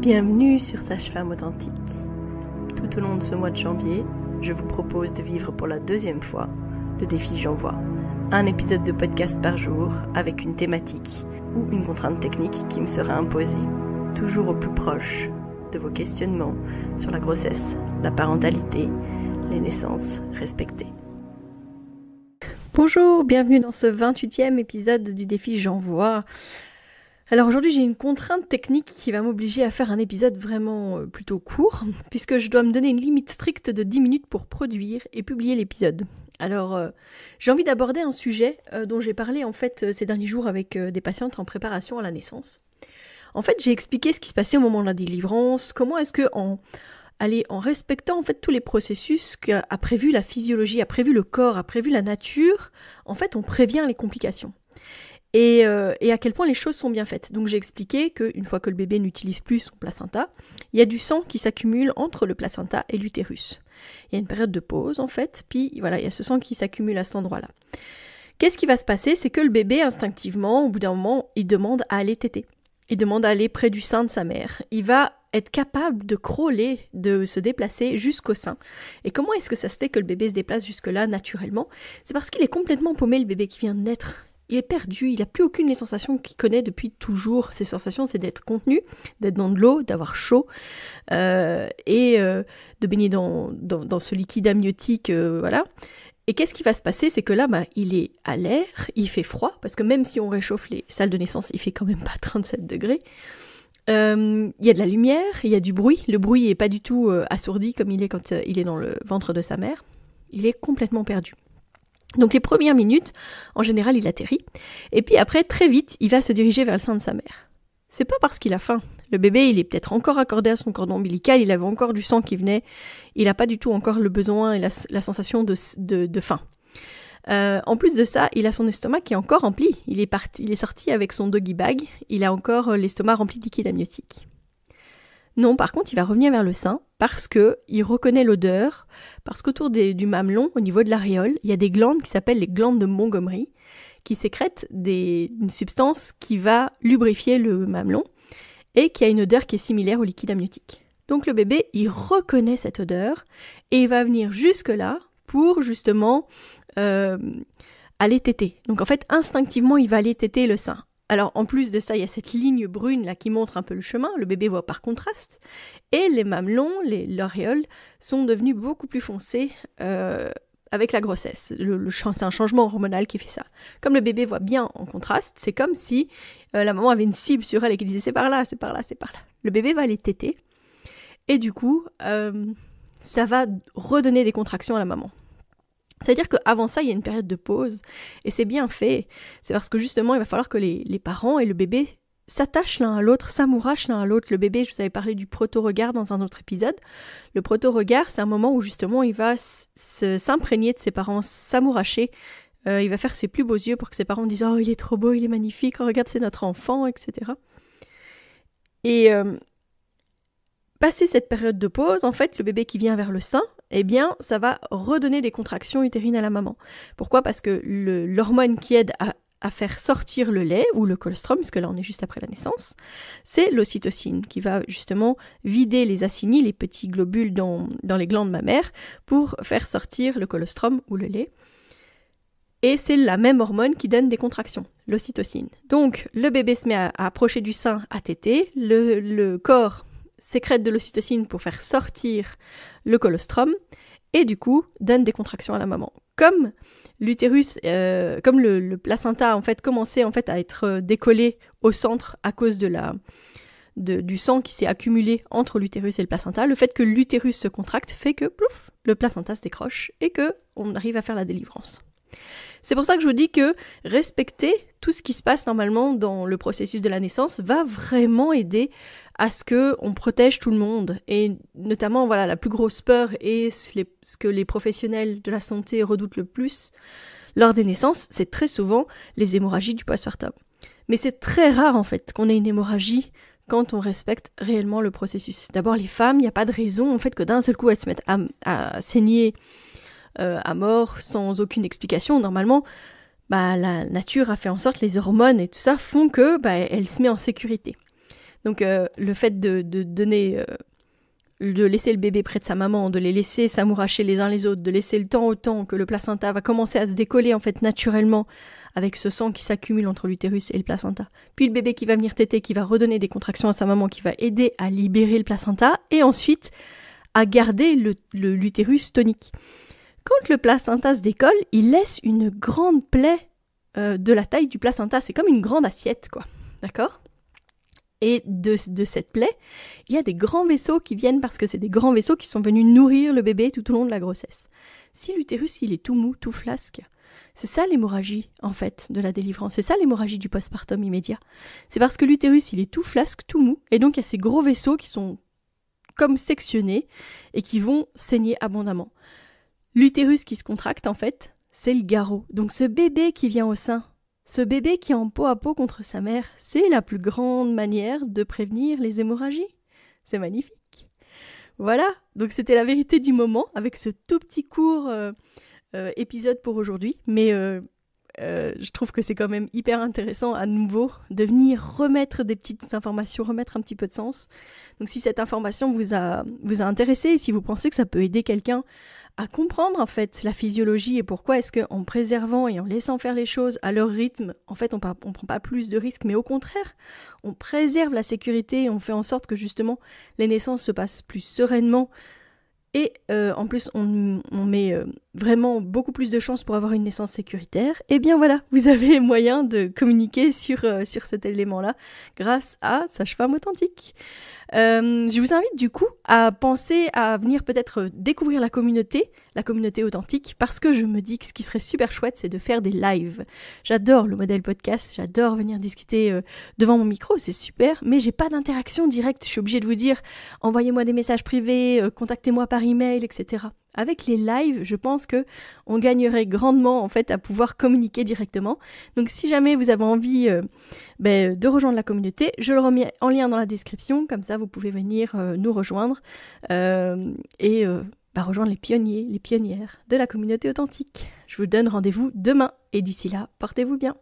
Bienvenue sur Sage-Femme Authentique. Tout au long de ce mois de janvier, je vous propose de vivre pour la deuxième fois le défi J'envoie. Un épisode de podcast par jour avec une thématique ou une contrainte technique qui me sera imposée, toujours au plus proche de vos questionnements sur la grossesse, la parentalité, les naissances respectées. Bonjour, bienvenue dans ce 28e épisode du défi J'envoie. Alors aujourd'hui j'ai une contrainte technique qui va m'obliger à faire un épisode vraiment plutôt court, puisque je dois me donner une limite stricte de 10 minutes pour produire et publier l'épisode. Alors j'ai envie d'aborder un sujet dont j'ai parlé en fait ces derniers jours avec des patientes en préparation à la naissance. En fait j'ai expliqué ce qui se passait au moment de la délivrance, comment est-ce que en respectant en fait tous les processus qu'a prévu la physiologie, a prévu le corps, a prévu la nature, en fait on prévient les complications. Et à quel point les choses sont bien faites. Donc j'ai expliqué qu'une fois que le bébé n'utilise plus son placenta, il y a du sang qui s'accumule entre le placenta et l'utérus. Il y a une période de pause en fait, puis voilà, il y a ce sang qui s'accumule à cet endroit-là. Qu'est-ce qui va se passer? C'est que le bébé instinctivement, au bout d'un moment, il demande à aller téter. Il demande à aller près du sein de sa mère. Il va être capable de crawler, de se déplacer jusqu'au sein. Et comment est-ce que ça se fait que le bébé se déplace jusque-là naturellement? C'est parce qu'il est complètement paumé, le bébé qui vient de naître. Il est perdu, il n'a plus aucune des sensations qu'il connaît depuis toujours. Ses sensations, c'est d'être contenu, d'être dans de l'eau, d'avoir chaud, et de baigner dans ce liquide amniotique, voilà. Et qu'est-ce qui va se passer? C'est que là, il est à l'air, il fait froid, parce que même si on réchauffe les salles de naissance, il fait quand même pas 37 degrés. Il y a de la lumière, il y a du bruit. Le bruit n'est pas du tout assourdi comme il est quand il est dans le ventre de sa mère. Il est complètement perdu. Donc les premières minutes, en général, il atterrit. Et puis après, très vite, il va se diriger vers le sein de sa mère. C'est pas parce qu'il a faim. Le bébé, il est peut-être encore accordé à son cordon ombilical, il avait encore du sang qui venait. Il n'a pas du tout encore le besoin et la sensation de faim. En plus de ça, il a son estomac qui est encore rempli. Il est sorti avec son doggy bag. Il a encore l'estomac rempli de liquide amniotique. Non, par contre, il va revenir vers le sein parce qu'il reconnaît l'odeur, parce qu'autour du mamelon, au niveau de l'aréole, il y a des glandes qui s'appellent les glandes de Montgomery, qui sécrètent une substance qui va lubrifier le mamelon et qui a une odeur qui est similaire au liquide amniotique. Donc le bébé, il reconnaît cette odeur et il va venir jusque-là pour justement aller téter. Donc en fait, instinctivement, il va aller téter le sein. Alors, en plus de ça, il y a cette ligne brune là qui montre un peu le chemin. Le bébé voit par contraste. Et les mamelons, l'aréole, sont devenus beaucoup plus foncés avec la grossesse. C'est un changement hormonal qui fait ça. Comme le bébé voit bien en contraste, c'est comme si la maman avait une cible sur elle et qui disait « c'est par là, c'est par là, c'est par là ». Le bébé va aller téter. Et du coup, ça va redonner des contractions à la maman. C'est-à-dire qu'avant ça, il y a une période de pause, et c'est bien fait. C'est parce que justement, il va falloir que les parents et le bébé s'attachent l'un à l'autre, s'amourachent l'un à l'autre. Le bébé, je vous avais parlé du proto-regard dans un autre épisode. Le proto-regard, c'est un moment où justement, il va s'imprégner de ses parents, s'amouracher. Il va faire ses plus beaux yeux pour que ses parents disent « Oh, il est trop beau, il est magnifique, oh, regarde, c'est notre enfant, etc. » Et passé cette période de pause, en fait, le bébé qui vient vers le sein, eh bien, ça va redonner des contractions utérines à la maman. Pourquoi? Parce que l'hormone qui aide à faire sortir le lait, ou le colostrum, puisque là on est juste après la naissance, c'est l'ocytocine, qui va justement vider les acinis, les petits globules dans les glandes mammaires, pour faire sortir le colostrum ou le lait. Et c'est la même hormone qui donne des contractions, l'ocytocine. Donc, le bébé se met à approcher du sein, à téter, le corps sécrète de l'ocytocine pour faire sortir le colostrum, et du coup, donne des contractions à la maman. Comme l'utérus, comme le placenta en fait commençait en fait à être décollé au centre à cause du sang qui s'est accumulé entre l'utérus et le placenta, le fait que l'utérus se contracte fait que plouf, le placenta se décroche et que on arrive à faire la délivrance. C'est pour ça que je vous dis que respecter tout ce qui se passe normalement dans le processus de la naissance va vraiment aider à ce qu'on protège tout le monde. Et notamment, voilà, la plus grosse peur et ce que les professionnels de la santé redoutent le plus lors des naissances, c'est très souvent les hémorragies du postpartum. Mais c'est très rare en fait qu'on ait une hémorragie quand on respecte réellement le processus. D'abord, les femmes, il n'y a pas de raison en fait que d'un seul coup elles se mettent à saigner à mort sans aucune explication. Normalement, la nature a fait en sorte, les hormones et tout ça font que elle se met en sécurité. Donc le fait de donner, de laisser le bébé près de sa maman, de les laisser s'amouracher les uns les autres, de laisser le temps au temps que le placenta va commencer à se décoller en fait naturellement avec ce sang qui s'accumule entre l'utérus et le placenta. Puis le bébé qui va venir téter, qui va redonner des contractions à sa maman, qui va aider à libérer le placenta et ensuite à garder l'utérus tonique. Quand le placenta se décolle, il laisse une grande plaie de la taille du placenta. C'est comme une grande assiette, quoi. D'accord ? Et de cette plaie, il y a des grands vaisseaux qui viennent parce que c'est des grands vaisseaux qui sont venus nourrir le bébé tout au long de la grossesse. Si l'utérus, il est tout mou, tout flasque, c'est ça l'hémorragie, en fait, de la délivrance. C'est ça l'hémorragie du postpartum immédiat. C'est parce que l'utérus, il est tout flasque, tout mou, et donc il y a ces gros vaisseaux qui sont comme sectionnés et qui vont saigner abondamment. L'utérus qui se contracte, en fait, c'est le garrot. Donc ce bébé qui vient au sein, ce bébé qui est en peau à peau contre sa mère, c'est la plus grande manière de prévenir les hémorragies. C'est magnifique. Voilà, donc c'était la vérité du moment avec ce tout petit court épisode pour aujourd'hui. Mais je trouve que c'est quand même hyper intéressant à nouveau de venir remettre des petites informations, remettre un petit peu de sens. Donc si cette information vous a intéressé et si vous pensez que ça peut aider quelqu'un à comprendre en fait la physiologie et pourquoi est-ce qu'en préservant et en laissant faire les choses à leur rythme, en fait on prend pas plus de risques, mais au contraire, on préserve la sécurité et on fait en sorte que justement les naissances se passent plus sereinement et en plus on met vraiment beaucoup plus de chances pour avoir une naissance sécuritaire. Et bien voilà, vous avez moyen de communiquer sur cet élément-là grâce à Sage-Femme Authentique. Je vous invite du coup à penser à venir peut-être découvrir la communauté authentique, parce que je me dis que ce qui serait super chouette, c'est de faire des lives. J'adore le modèle podcast, j'adore venir discuter devant mon micro, c'est super, mais j'ai pas d'interaction directe. Je suis obligée de vous dire, envoyez-moi des messages privés, contactez-moi par email, etc. Avec les lives, je pense que on gagnerait grandement en fait à pouvoir communiquer directement. Donc si jamais vous avez envie de rejoindre la communauté, je le remets en lien dans la description, comme ça vous pouvez venir nous rejoindre et rejoindre les pionniers, les pionnières de la communauté authentique. Je vous donne rendez-vous demain et d'ici là, portez-vous bien.